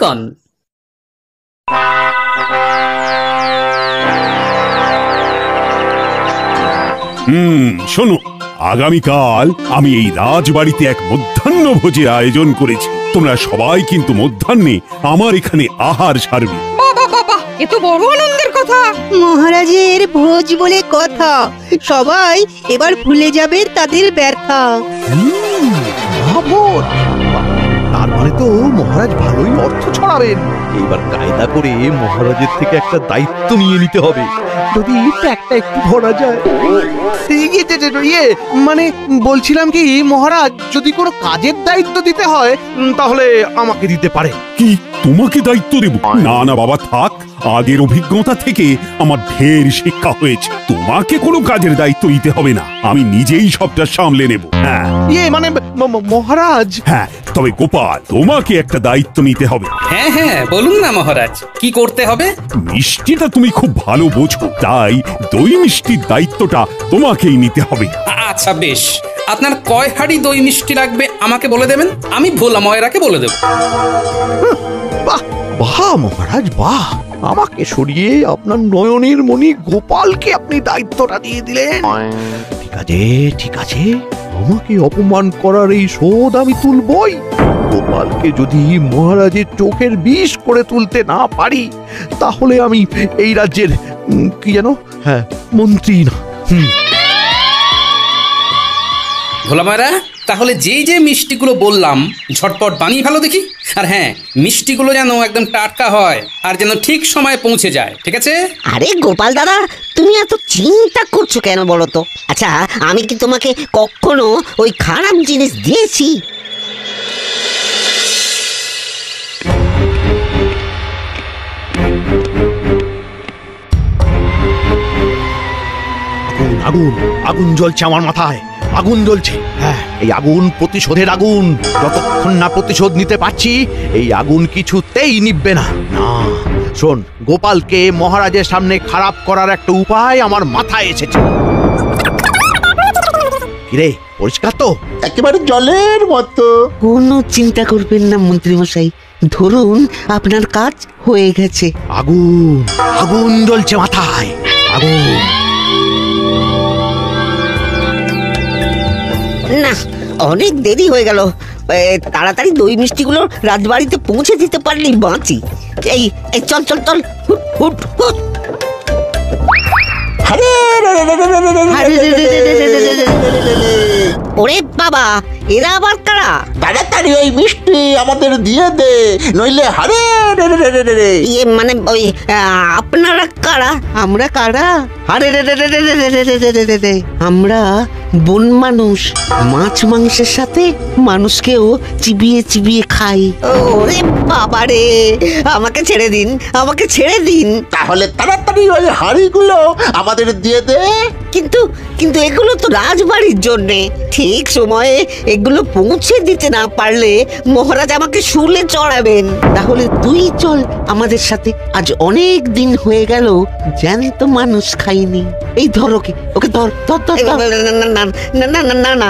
কন। শোনো, আগামীকাল আমি এই রাজবাড়িতে এক মধ্যাহ্ন ভোজের আয়োজন করেছি। তোমরা সবাই কিন্তু মধ্যাহ্নে আমার এখানে আহার সারবে। এ তো বড় আনন্দের কথা। মহারাজের ভোজ বলে কথা, সবাই এবার ভুলে যাবে তাদের ব্যথা। তার মানে তো মহারাজ ভালোই অর্থ ছড়াবেন। এইবার কায়দা করে মহারাজের থেকে একটা দায়িত্ব নিয়ে নিতে হবে, যদি একটা একটু ধরা যায়। মানে বলছিলাম কি মহারাজ, যদি কোনো কাজের দায়িত্ব দিতে হয় তাহলে আমাকে দিতে পারে। কি তোমাকে দায়িত্ব দেব? না না বাবা, থাক। আগের অভিজ্ঞতা থেকে আমার ঢের শিক্ষা হয়েছে। তোমাকে কোনো কাজের দায়িত্ব দিতে হবে না, আমি নিজেই সবটা সামলে নেব। হ্যাঁ মানে মহারাজ। হ্যাঁ, তবে গোপাল, তোমাকে একটা দায়িত্ব নিতে হবে। হ্যাঁ হ্যাঁ, বলুন না মহারাজ, কি করতে হবে? মিষ্টিটা তুমি খুব ভালো বোঝো, তাই দই মিষ্টির দায়িত্বটা তোমাকেই নিতে হবে। আচ্ছা বেশ, আপনার কয় হাঁড়ি দই মিষ্টি লাগবে আমাকে বলে দেবেন, আমি ভোলা ময়রাকে বলে দেব। বাহ বাহ মহারাজ বাহ, আমাকে সরিয়ে আপনার নয়নের মণি গোপালকে আপনি দায়িত্বটা দিয়ে দিলেন। ঠিক আছে ঠিক আছে, আমাকে অপমান করার এই শোধ আমি তুলবই। গোপালকে যদি মহারাজের চোখের বিষ করে তুলতে না পারি, তাহলে আমি এই রাজ্যের কি যেন, হ্যাঁ, মন্ত্রী না। ভোলা ময়রা, তাহলে যে যে মিষ্টিগুলো বললাম ঝটপট বানিয়ে ভালো দেখি। আর হ্যাঁ, মিষ্টিগুলো যেন একদম টাটকা হয় আর যেন ঠিক সময়ে পৌঁছে যায়, ঠিক আছে? আরে গোপাল দাদা, তুমি এত চিন্তা করছো কেন বলো তো? আচ্ছা, আমি কি তোমাকে কখনো ওই খারাপ জিনিস দিয়েছি? আগুন আগুন জ্বলছে আমার মাথায়, আগুন জ্বলছে। হ্যাঁ, এই আগুন প্রতিশোধের আগুন। যতক্ষণ না প্রতিশোধ নিতে পারছি, এই আগুন কিছুতেই নিভবে না। না, শোন, গোপালকে মহারাজের সামনে খারাপ করার একটা উপায় আমার মাথায় এসেছে। কিরে, পরিষ্কার তো? একেবারে জলের মতো। কোনো চিন্তা করবেন না মন্ত্রী মশাই, ধরুন আপনার কাজ হয়ে গেছে। আগুন আগুন জ্বলছে মাথায়, আগুন। না, অনেক দেরি হয়ে গেল। তাড়াতাড়ি দই মিষ্টিগুলো রাজবাড়িতে পৌঁছে দিতে পারলেই বাঁচি। এই চল চল চল, হুট হুট হুট। ওরে বাবা, এরা আবার কারা? তাড়াতাড়ি ওই মিষ্টি আমাদের দিয়ে দে, নইলে হারে ইয়ে মানে ওই আপনারা কারা? আমরা কারা? আরে আমরা বন মানুষ, মাছ মাংসের সাথে মানুষকেও চিবিয়ে চিবিয়ে খাই। ওরে বাবা রে, আমাকে ছেড়ে দিন, আমাকে ছেড়ে দিন। তাহলে তাড়াতাড়ি ওই হাঁড়িগুলো আমাদের দিয়ে দে। কিন্তু কিন্তু এগুলো তো রাজবাড়ির জন্যে, ঠিক সময়ে এগুলো পৌঁছে দিতে না পারলে মহারাজ আমাকে শুলে চড়াবেন। তাহলে তুই চল আমাদের সাথে, আজ অনেক দিন হয়ে গেল জ্যান্ত মানুষ খাইনি। এই ধর ওকে, ওকে ধর ধর ধর। না না না না না না,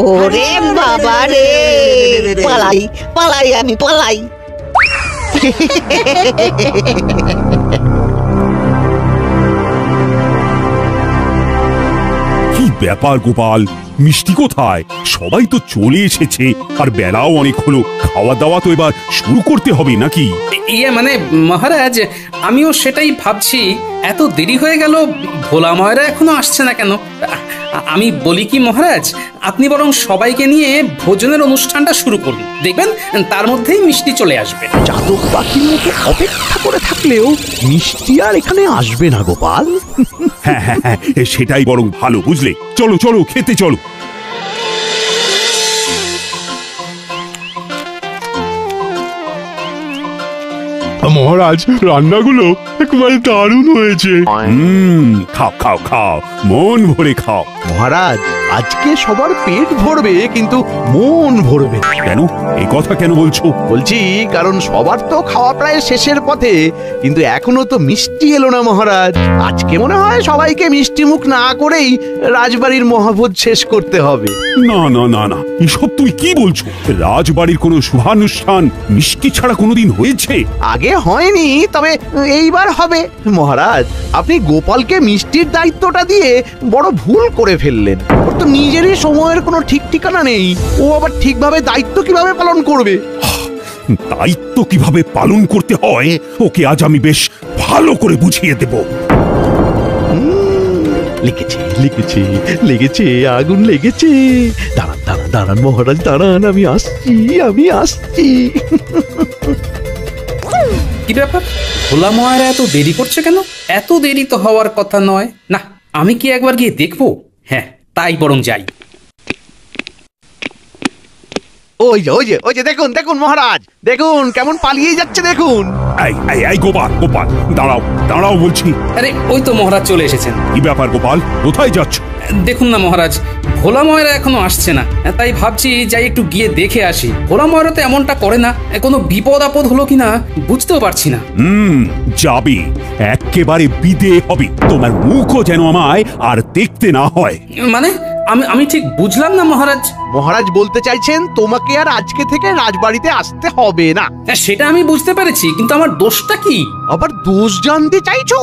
ওরে বাবা রে, পালাই পালাই, আমি পালাই। কি ব্যাপার গোপাল, মিষ্টি কোথায়? সবাই তো চলে এসেছে, আর বেলাও অনেক হলো। খাওয়া দাওয়া তো এবার শুরু করতে হবে নাকি? ইয়ে মানে মহারাজ, আমিও সেটাই ভাবছি, এত দেরি হয়ে গেল, ভোলা ময়রা এখনো আসছে না কেন? আমি বলি কি মহারাজ, আপনি বরং সবাইকে নিয়ে ভোজনের অনুষ্ঠানটা শুরু করুন, দেখবেন তার মধ্যেই মিষ্টি চলে আসবে। চাতক পাখির মতো অপেক্ষা করে থাকলেও মিষ্টি আর এখানে আসবে না গোপাল। হ্যাঁ হ্যাঁ হ্যাঁ, সেটাই বরং ভালো, বুঝলে? চলো চলো, খেতে চলো। মহারাজ, রান্নাগুলো একেবারে দারুণ হয়েছে। খাও খাও খাও, মন ভরে খাও। মহারাজ আজকে সবার পেট ভরবে কিন্তু মন ভরবে না। কেন এই কথা কেন বলছো? বলছি কারণ সবার তো খাওয়া প্রায় শেষের পথে, কিন্তু এখনো তো মিষ্টি এলো না মহারাজ। আজকে মনে হয় সবাইকে মিষ্টি মুখ না করেই রাজবাড়ির মহাভোজ শেষ করতে হবে। না না না না, এসব তুমি কি বলছো? রাজবাড়ির কোনো শুভানুষ্ঠান মিষ্টি ছাড়া কোনোদিন হয়েছে? আগে হয়নি, তবে এইবার হবে। মহারাজ আপনি গোপালকে মিষ্টির দায়িত্বটা দিয়ে বড় ভুল করে ফেললেন। ওর তো নিজেরই সময়ের কোনো ঠিক ঠিকানা নেই, ও আবার ঠিকভাবে দায়িত্ব কিভাবে পালন করবে? দায়িত্ব কিভাবে পালন করতে হয় ওকে আজ আমি বেশ ভালো করে বুঝিয়ে দেব। লিখেছে লিখেছে লেগেছে, আগুন লেগেছে। দাঁড়ান দাঁড়ান দাঁড়ান মহারাজ দাঁড়ান, আমি আসছি। কি ব্যাপার, ভোলা ময়রা এত দেরি করছে কেন? এত দেরি তো হওয়ার কথা নয়। না, আমি কি একবার গিয়ে দেখবো? হ্যাঁ, তাই বরং যাই। ওই যে দেখুন দেখুন মহারাজ, দেখুন কেমন পালিয়ে যাচ্ছে দেখুন। এই গোপাল গোপাল, দাঁড়াও দাঁড়াও বলছি। আরে ওই তো মহারাজ চলে এসেছেন। কি ব্যাপার গোপাল, কোথায় যাচ্ছ? দেখুন না মহারাজ, ভোলা ময়রা এখনো আসছে না, তাই ভাবছি যাই একটু গিয়ে দেখে আসি। ভোলা ময়রা তো এমনটা করে না, কোনো বিপদ আপদ হলো কিনা বুঝতেও পারছি না। যাবে, একেবারে বিদে হবে। তোমার মুখও যেন আমায় আর দেখতে না হয়। মানে আমি ঠিক বুঝলাম না মহারাজ। মহারাজ বলতে চাইছেন তোমাকে আর আজকে থেকে রাজবাড়িতে আসতে হবে না। সেটা আমি বুঝতে পেরেছি, কিন্তু আমার দোষটা কি? আবার দোষ জানতে চাইছো?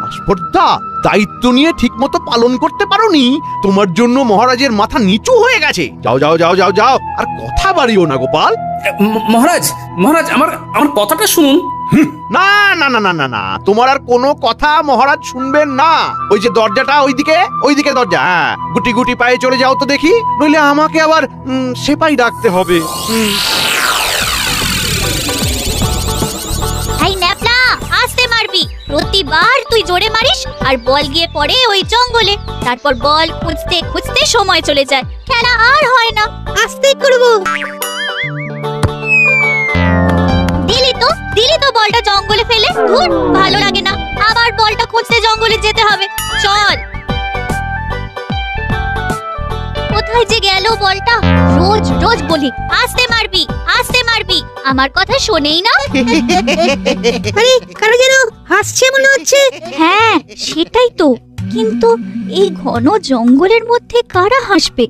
আস্পর্ধা, দায়িত্ব নিয়ে ঠিক মতো পালন করতে পারোনি, তোমার জন্য মহারাজের মাথা নিচু হয়ে গেছে। যাও যাও যাও যাও যাও, আর কথা বাড়িও না গোপাল। মহারাজ মহারাজ আমার কথাটা শুনুন। না না না না না না, তোমার আর কোনো কথা মহারাজ শুনবেন না। ওই যে দরজাটা ওইদিকে দরজা, হ্যাঁ, গুটি গুটি পায়ে চলে যাও তো দেখি, নইলে আমাকে আবার সেপাই ডাকতে হবে। এই ন্যাপলা, আস্তে মারবি। প্রতিবার তুই জোরে মারিস আর বল গিয়ে পড়ে ওই জঙ্গলে। তারপর বল খুঁজতে খুঁজতে সময় চলে যায়, খেলা আর হয় না। আস্তে করব। দিলি তো বলটা জঙ্গলে ফেলে। ধুর, ভালো লাগে না, আবার বলটা খুঁজতে জঙ্গলে যেতে হবে। চল। কোথায় যে গেল বলটা? রোজ রোজ বলি আস্তে মারবি আস্তে মারবি, আমার কথা শোনেই না। আরে কারা যেন হাসছে মনে হচ্ছে। হ্যাঁ সেটাই তো, কিন্তু এই ঘন জঙ্গলের মধ্যে কারা হাসবে?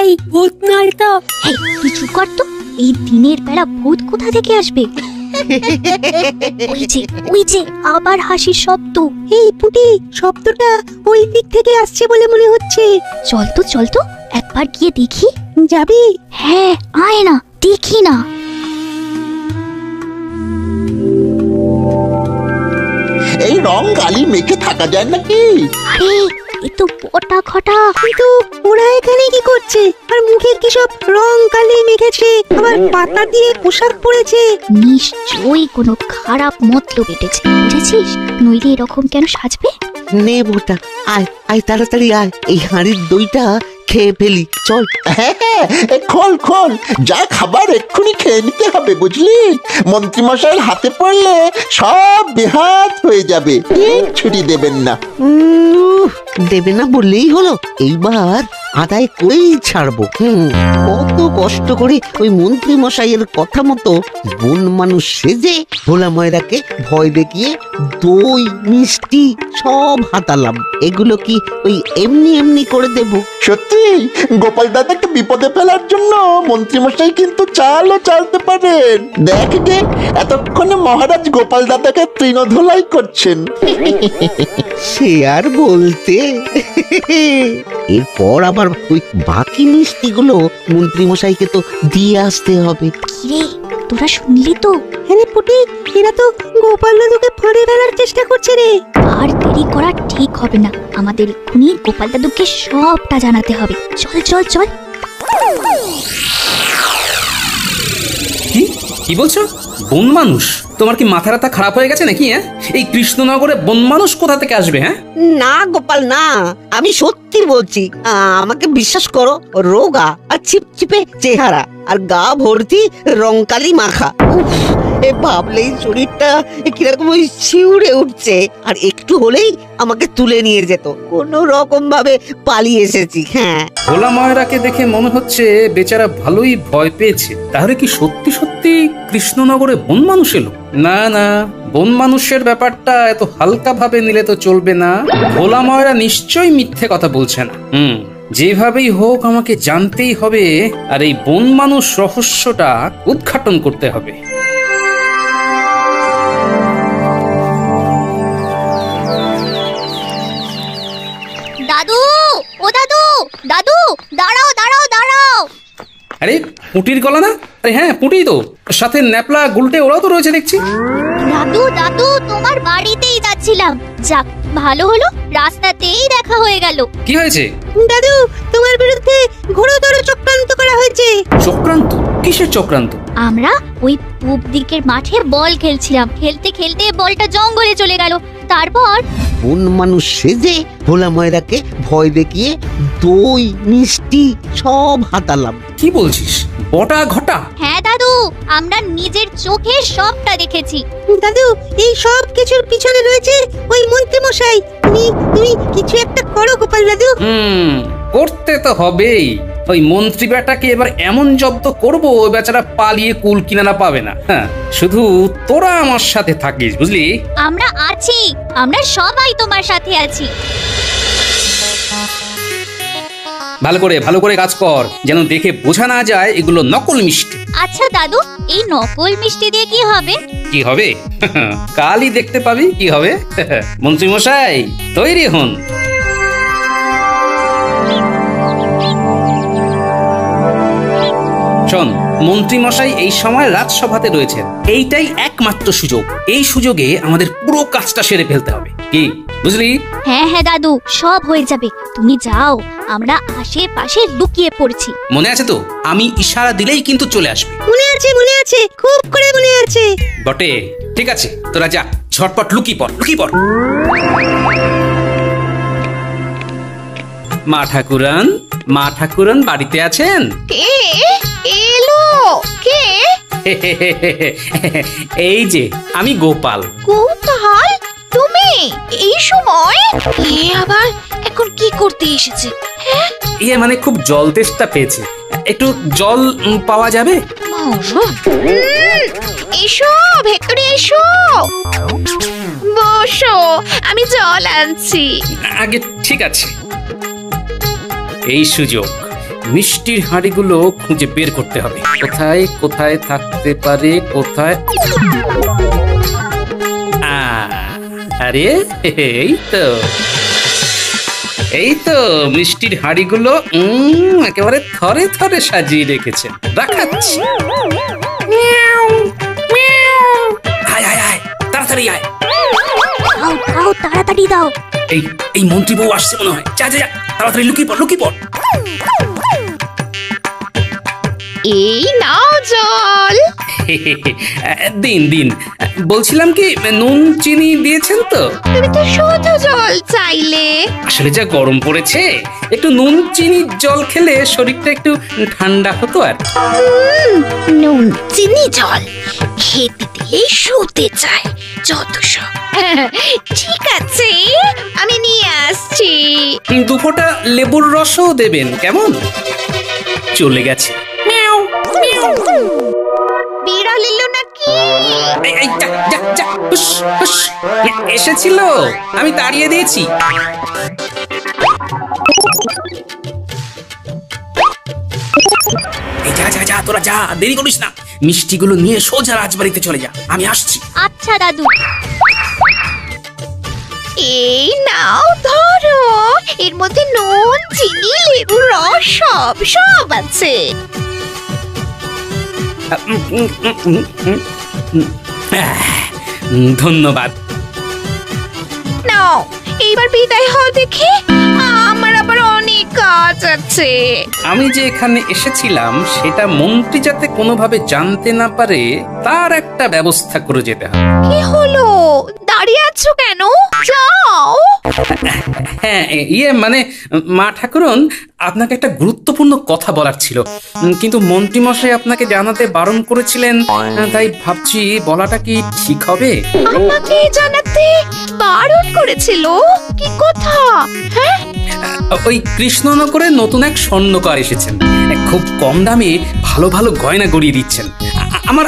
এই ভূত নয় তো? এই তুই চুপ কর তো, এই দিনের বেলা ভূত কোথা থেকে আসবে? ওই যে আবার হাসির শব্দ। এই পুটি, শব্দটা ওই দিক থেকে আসছে বলে মনে হচ্ছে। চল তো একবার গিয়ে দেখি। যাবি? হ্যাঁ আয় না, দেখি না। এই রং গালি মেখে থাকা যায় নাকি? আরে এ তো বটা ঘটা। কিন্তু ওরা এখানে কি করছে? আর মুখে কি সব রং কালি মেখেছে, আবার পাতা দিয়ে পোশাক পরেছে। নিশ্চয়ই কোনো খারাপ মতলব এঁটেছে, বুঝেছিস? নইলে এরকম কেন সাজবে? নে বোটা, আয় আয় তাড়াতাড়ি আয়, এই হাঁড়ির দইটা খেয়ে ফেলি, চল। হ্যাঁ হ্যাঁ, খোল, যা খাবার এক্ষুনি খেয়ে নিতে হবে, বুঝলি? মন্ত্রীমশাইয়ের হাতে পড়লে সব বেহাত হয়ে যাবে, ছুটি দেবেন না। দেবে না বললেই হলো, এইবার আদায় করেই ছাড়বো। কত কষ্ট করে ওই মন্ত্রী মশাইয়ের কথা মতো বন মানুষ সেজে ভোলা ময়রাকে ভয় দেখিয়ে দই মিষ্টি সব হাতালাম। এগুলো কি ওই এমনি এমনি করে দেব? সত্যি গোপাল দাদাকে বিপদে ফেলার জন্য মন্ত্রীমশাই কিন্তু চালও চালতে পারেন। দেখ গে, এতক্ষণে মহারাজ গোপাল দাদাকে তৃণধোলাই করছেন। সে আর বলতে। এরপর আবার ওই বাকি মিষ্টিগুলো মন্ত্রী মশাইকে তো দিয়ে আসতে হবে। কিরে, তোরা শুনলি তো? আরে পুটি, এরা তো গোপাল দাদুকে ফাঁড়ে ফেলার চেষ্টা করছে রে। আর দেরি করা ঠিক হবে না, আমাদের এক্ষুনি গোপাল দাদুকে সবটা জানাতে হবে। চল। কি বলছো? বন মানুষ? তোমার কি মাথা ব্যথা খারাপ হয়ে গেছে নাকি? এই কৃষ্ণনগরে বন মানুষ কোথা থেকে আসবে? না গোপাল না, আমি সত্যি বলছি, আমাকে বিশ্বাস করো। রোগা আর চিপচিপে চেহারা আর গা ভর্তি রংকালি মাখা। এ ভাবলেই শরীরটা কিরকম ওই শিউরে উঠছে। আর একটু হলেই আমাকে তুলে নিয়ে যেত, কোনো রকম ভাবে পালিয়ে এসেছি। হ্যাঁ, ভোলা ময়রাকে দেখে মনে হচ্ছে বেচারা ভালোই ভয় পেয়েছে। তাহলে কি সত্যি সত্যি কৃষ্ণনগরে বন মানুষ এলো? না না, বন মানুষের ব্যাপারটা এত হালকা ভাবে নিলে তো চলবে না। ভোলা ময়রা নিশ্চয়ই মিথ্যে কথা বলছে না। যেভাবেই হোক আমাকে জানতেই হবে, আর এই বন মানুষ রহস্যটা উদ্ঘাটন করতে হবে। দাদু, ও দাদু, দাদু, দাঁড়াও দাঁড়াও দাঁড়াও। আরে পুটির গলা না? আরে হ্যাঁ, পুটি তো, সাথে ন্যাপলা গুলটে ওরাও তো রয়েছে দেখছি। দাদু দাদু, তোমার বাড়িতেই যাচ্ছিলাম। যাক, ভালো হলো, রাস্তাতেই দেখা হয়ে গেল। কি হয়েছে? দাদু, তোমার বিরুদ্ধে ঘোরতর চক্রান্ত করা হয়েছে। চক্রান্ত? কিসের চক্রান্ত? আমরা ওই পূব দিকের মাঠে বল খেলছিলাম, খেলতে খেলতে বলটা জঙ্গলে চলে গেল। তারপর বন মানুষ সেজে ভোলা ময়রাকে ভয় দেখিয়ে দই মিষ্টি সব হাতালাম। কি বলছিস? বটা ঘটা? হ্যাঁ দাদু, আমরা নিজের চোখে সবটা দেখেছি। দাদু, এই সব কিছুর পিছনে রয়েছে ওই মন্ত্রী মশাই। তুমি কিছু একটা করো গোপাল দাদু। করতে তো হবেই। ওই মন্ত্রী বেটাকে এবার এমন জব্দ করবো, ওই বেচারা পালিয়ে কুল কিনারা পাবে না। হ্যাঁ, শুধু তোরা আমার সাথে থাকিস, বুঝলি? আমরা আছি, আমরা সবাই তোমার সাথে আছি। ভালো করে কাজ কর, যেন দেখে বোঝা না যায় এগুলো নকল মিষ্টি। আচ্ছা দাদু, এই নকল মিষ্টি দিয়ে কি হবে? কি হবে? কালই দেখতে পাবি কি হবে। মন্ত্রী মশাই তৈরি হন। শোন, মন্ত্রী মশাই এই সময় রাজসভাতে রয়েছেন। এইটাই একমাত্র সুযোগ। এই সুযোগে আমাদের পুরো কাজটা সেরে ফেলতে হবে, কি বুঝলি? হ্যাঁ হ্যাঁ দাদু, সব হয়ে যাবে। তুমি যাও, আমরা আশেপাশে লুকিয়ে পড়ছি। মনে আছে তো? আমি ইশারা দিলেই কিন্তু চলে আসবে। মনে আছে, খুব করে মনে আছে। বটে, ঠিক আছে, তোরা যা, ঝটপট লুকিয়ে পড়। মা ঠাকুরান বাড়িতে আছেন? এলো কে? এই যে আমি গোপাল। কোথায় তুমি এই সময়? এ আবার এখন কি করতে এসেছে? মানে খুব জল তেষ্টা পেয়েছে, একটু জল পাওয়া যাবে? এসো ভেতরে এসো, বসো, আমি জল আনছি। আগে ঠিক আছে, এই সুযোগ মিষ্টির হাঁড়িগুলো খুঁজে বের করতে হবে। কোথায় কোথায় থাকতে পারে, কোথায়? আরে এই তো মিষ্টির হাঁড়িগুলো একেবারে থরে থরে সাজিয়ে রেখেছেন। রাখাচ্ছি, তাড়াতাড়ি আয়, তাড়াতাড়ি দাও। এই মন্ত্রী বউ আসছে মনে হয়। যা তাড়াতাড়ি লুকিয়ে পড়। এই নাও জল। দিন। বলছিলাম কি, নুন চিনি দিয়েছেন তো? তুমি তো শুধু জল চাইলে। আসলে যা গরম পড়েছে, একটু নুন চিনি জল খেলে শরীরটা একটু ঠান্ডা হতো। আর নুন চিনি জল খেতে দিলে শুতে চায় যত সব। ঠিক আছে, আমি নিয়ে আসছি। দু ফোঁটা লেবুর রসও দেবেন, কেমন? চলে গেছে। বিড়াল এলো নাকি? এসেছিল, আমি তাড়িয়ে দিয়েছি। যা তোরা যা, দেরি করিস না। মিষ্টিগুলো নিয়ে সোজা রাজবাড়িতে চলে যা, আমি আসছি। আচ্ছা দাদু। এই নাও ধরো, এর মধ্যে নুন চিনি লেবুর রস সব আছে। ধন্যবাদ। নাও, এইবার বিদায় হও দেখি, আমার আবার অনেক কাজ আছে। আমি যে এখানে এসেছিলাম সেটা মন্ত্রী যাতে কোনোভাবে জানতে না পারে তার একটা ব্যবস্থা করে যেতে হবে। কি হলো, দাঁড়িয়ে আছো কেন? যাও। হ্যাঁ মানে মা ঠাকুরন, আপনাকে একটা গুরুত্বপূর্ণ কথা বলার ছিল, কিন্তু মন্ত্রী মশাই আপনাকে জানাতে বারণ করেছিলেন, তাই ভাবছি বলাটা কি ঠিক হবে? আমাকে জানাতে বারণ করেছিল? কি কথা? হ্যাঁ, ওই কৃষ্ণনগরে নতুন এক স্বর্ণকার এসেছেন, খুব কম দামে ভালো ভালো গয়না গড়িয়ে দিচ্ছেন।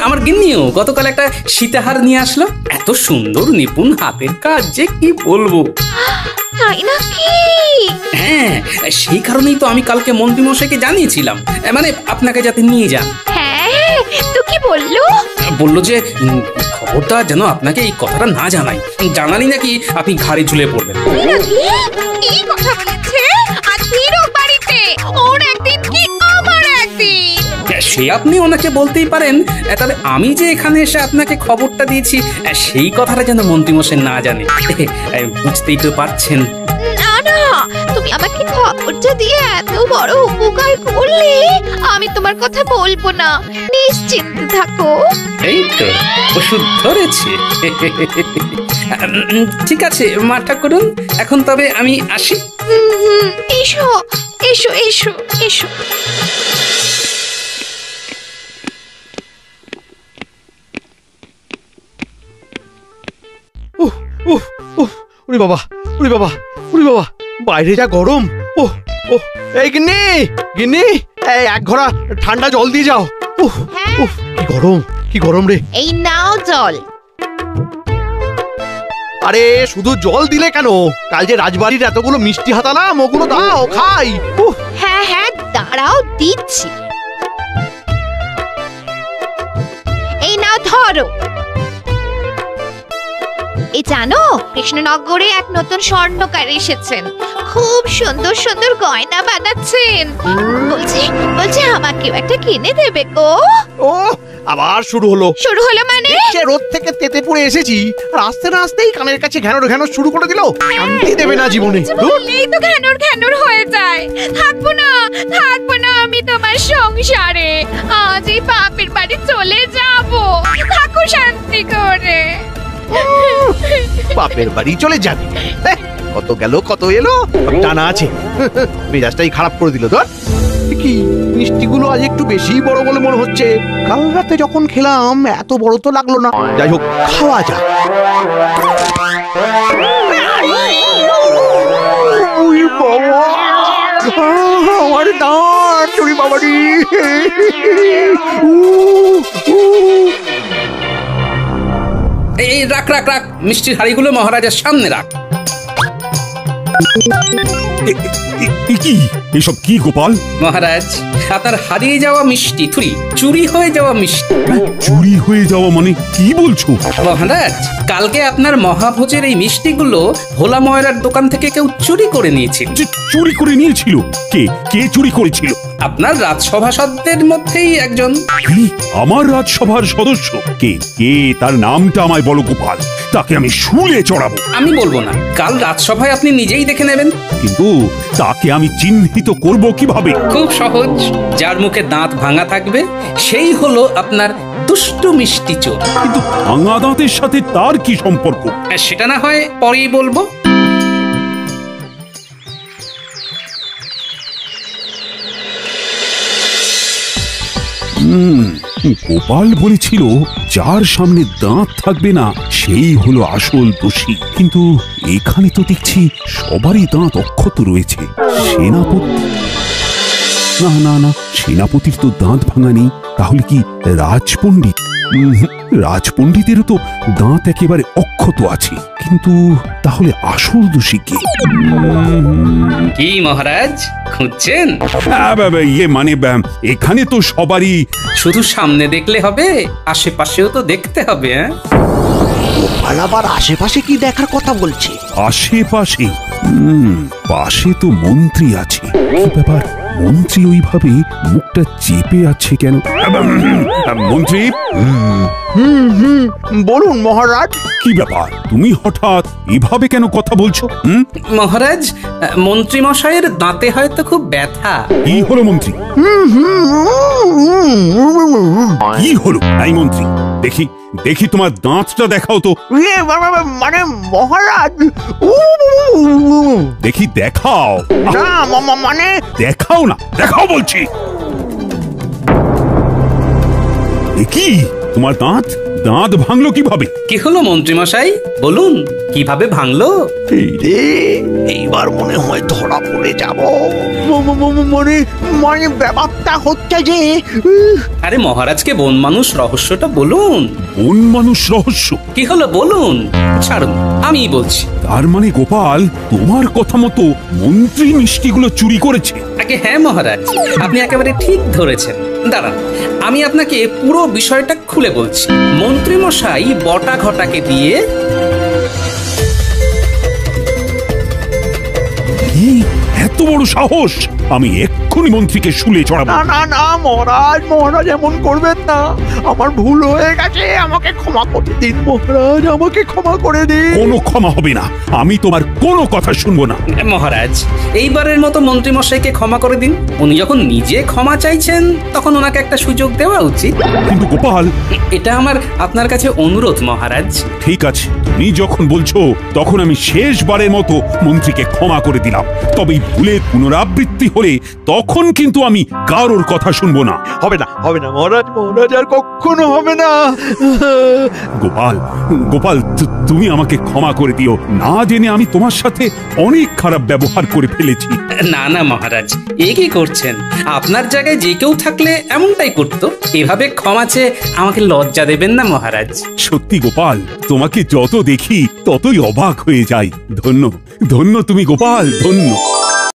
আমার গিন্নিও গতকাল একটা সীতাহার নিয়ে আসলো, এত সুন্দর নিপুণ হাতের কাজ যে কি বলবো। তাই নাকি? হ্যাঁ, সেই কারণেই তো আমি কালকে মন্ত্রী মশাইকে জানিয়েছিলাম, মানে আপনাকে যাতে নিয়ে যান। হ্যাঁ, তো কি বললো? বললো যে খবরদার যেন আপনাকে এই কথাটা না জানাই, জানালি নাকি আপনি ঘাড়ে ঝুলে পড়বেন। কি কথা বলেছে? আজকের বাড়িতে ওর একদিন কি আমার একদিন? সে আপনি ওনাকে বলতেই পারেন, তবে আমি যে এখানে এসে আপনাকে খবরটা দিয়েছি সেই কথাটা যেন মন্ত্রীমশাই না জানে, বুঝতেই তো পারছেন। না না, তুমি আমাকে খবরটা দিয়ে এত বড় উপকার করলে আমি তোমার কথা বলবো না, নিশ্চিন্ত থাকো। এই তো ওষুধ ধরেছে। ঠিক আছে মা ঠাকুরন, এখন তবে আমি আসি। এসো এসো এসো এসো। ওরে বাবা, ওরে বাবা, ওরে বাবা, বাইরে যা গরম। এই গিন্নি, গিন্নি, এই এক ঘোড়া ঠান্ডা জল দিয়ে যাও। কি গরম, কি গরম রে। এই নাও জল। আরে শুধু জল দিলে কেন? কাল যে রাজবাড়ির এতগুলো মিষ্টি হাতালাম, ওগুলো দাও খাই। হ্যাঁ হ্যাঁ, দাঁড়াও দিচ্ছি। এই নাও ধরো। এই জানো, কৃষ্ণনগরে এক নতুন স্বর্ণকার এসেছেন, খুব সুন্দর সুন্দর গয়না বানাচ্ছেন। বলছি আমাকেও একটা কিনে দেবে গো। ও আবার শুরু হলো মানে? সে রোদ থেকে তেতে পড়ে এসেছি, আর আসতে না আসতেই কানের কাছে ঘ্যানোর ঘ্যানোর শুরু করে দিল। শান্তি দেবে না জীবনে। বললেই তো ঘ্যানোর ঘ্যানোর হয়ে যায়। থাকবো না আমি তোমার সংসারে। আজ এই বাপের বাড়ি চলে যাব। থাকো শান্তি করে। বাপের বাড়ি চলে যাবি? কত গেল কত এলো, টানা আছে। মেজাজটাই খারাপ করে দিল। ধর কি মিষ্টিগুলো আজ একটু বেশি বড় বলে মনে হচ্ছে। কাল রাতে যখন খেলাম এত বড় তো লাগলো না। যাই হোক, খাওয়া যাক। আমার দাঁত চুরি বাবারি। এই রাখ রাখ রাখ, মিষ্টির হাড়িগুলো মহারাজের সামনে রাখ। কি এসব কি গোপাল? মহারাজ, আপনার হারিয়ে যাওয়া মিষ্টি, চুরি হয়ে যাওয়া মিষ্টি। চুরি হয়ে যাওয়া মানে কি বলছো? মহারাজ, কালকে আপনার মহাভোজের এই মিষ্টিগুলো ভোলা ময়রার দোকান থেকে কেউ চুরি করে নিয়েছিল। চুরি করে নিয়েছিল? কে চুরি করেছিল? আপনার রাজসভাসদের মধ্যেই একজন। আমার রাজসভার সদস্য? কে তার নামটা আমায় বলো গোপাল, তাকে আমি শুলে চড়াবো। আমি বলবো না, কাল রাজসভায় আপনি নিজেই দেখে নেবেন। কিন্তু তাকে আমি চিহ্নিত করব কিভাবে? খুব সহজ, যার মুখে দাঁত ভাঙা থাকবে সেই হলো আপনার দুষ্টু মিষ্টি চোর। কিন্তু ভাঙা দাঁতের সাথে তার কি সম্পর্ক? সেটা না হয় পরেই বলবো। গোপাল বলেছিল যার সামনে দাঁত থাকবে না সেই হলো আসল দোষী, কিন্তু এখানে তো দেখছি সবারই দাঁত অক্ষত রয়েছে। সেনাপতি? না, সেনাপতির তো দাঁত ভাঙা নেই। তাহলে কি রাজপণ্ডিত? রাজপণ্ডিতেরও তো দাঁত একেবারে অক্ষত আছে, কিন্তু তাহলে আসল দোষী কে? কি মহারাজ খুঁজছেন? মানে এখানে তো সবারই। শুধু সামনে দেখলে হবে, আশেপাশেও তো দেখতে হবে। আবার আশেপাশে কি দেখার কথা বলছে? আশেপাশে? পাশে তো মন্ত্রী আছে। কি ব্যাপার, মন্ত্রী ওইভাবে মুখটা চেপে আছে কেন? মন্ত্রী, বলুন মহারাজ। কি ব্যাপার? তুমি হঠাৎ এভাবে কেন কথা বলছো? মহারাজ, মন্ত্রী মশাইয়ের দাঁতে হয়তো খুব ব্যথা। কি হলো মন্ত্রী? কি হলো? এই মন্ত্রী, দেখি দেখি তোমার দাঁতটা দেখাও তো। মানে মহারাজ, দেখি দেখাও। না মানে দেখাও না, দেখাও বলছি। কি তোমার দাঁত দাঁত ভাঙলো কিভাবে? কি হলো মন্ত্রী মশাই, বলুন কিভাবে ভাঙলো? এইবার মনে হয় ধরা পড়ে যাব। মানে মানে ব্যাপারটা হচ্ছে যে, আরে মহারাজকে বন মানুষ রহস্যটা বলুন। বন মানুষ রহস্য? কি হলো বলুন। ছাড়ুন, আমিই বলছি। তার মানে গোপাল, তোমার কথা মতো মন্ত্রী মিষ্টিগুলো চুরি করেছে? আগে হ্যাঁ মহারাজ, আপনি একেবারে ঠিক ধরেছেন। দাঁড়ান, আমি আপনাকে পুরো বিষয়টা খুলে বলছি। মন্ত্রী মশাই বটা ঘটাকে দিয়ে কি এত বড় সাহস! আমি এক্ষুনি মন্ত্রীকে শুলে চড়াবো। না না না মহারাজ, মহারাজ এমন করবেন না। আমার ভুল হয়ে গেছে, আমাকে ক্ষমা করে দিন মহারাজ, আমাকে ক্ষমা করে দিন। কোনো ক্ষমা হবে না, আমি তোমার কোনো কথা শুনবো না। মহারাজ, এইবারের মতো মন্ত্রী মশাইকে ক্ষমা করে দিন। উনি যখন নিজে ক্ষমা চাইছেন, তখন ওনাকে একটা সুযোগ দেওয়া উচিত। কিন্তু গোপাল, এটা আমার আপনার কাছে অনুরোধ মহারাজ। ঠিক আছে, তুমি যখন বলছো, তখন আমি শেষবারের মতো মন্ত্রীকে ক্ষমা করে দিলাম। তবে ভুলের পুনরাবৃত্তি হলে তখন কিন্তু আমি কারোর কথা শুনবো না। হবে না, হবে না মহারাজ, মহারাজ আর কখনো হবে না। গোপাল, গোপাল, তুমি আমাকে ক্ষমা করে দিও। না জেনে আমি তোমার সাথে অনেক খারাপ ব্যবহার করে ফেলেছি। না না মহারাজ, এ কি করছেন? আপনার জায়গায় যে কেউ থাকলে এমনটাই করতো। এভাবে ক্ষমা চেয়ে আমাকে লজ্জা দেবেন না মহারাজ। সত্যি গোপাল, তোমাকে যত দেখি ততই অবাক হয়ে যাই। ধন্য ধন্য তুমি গোপাল, ধন্য।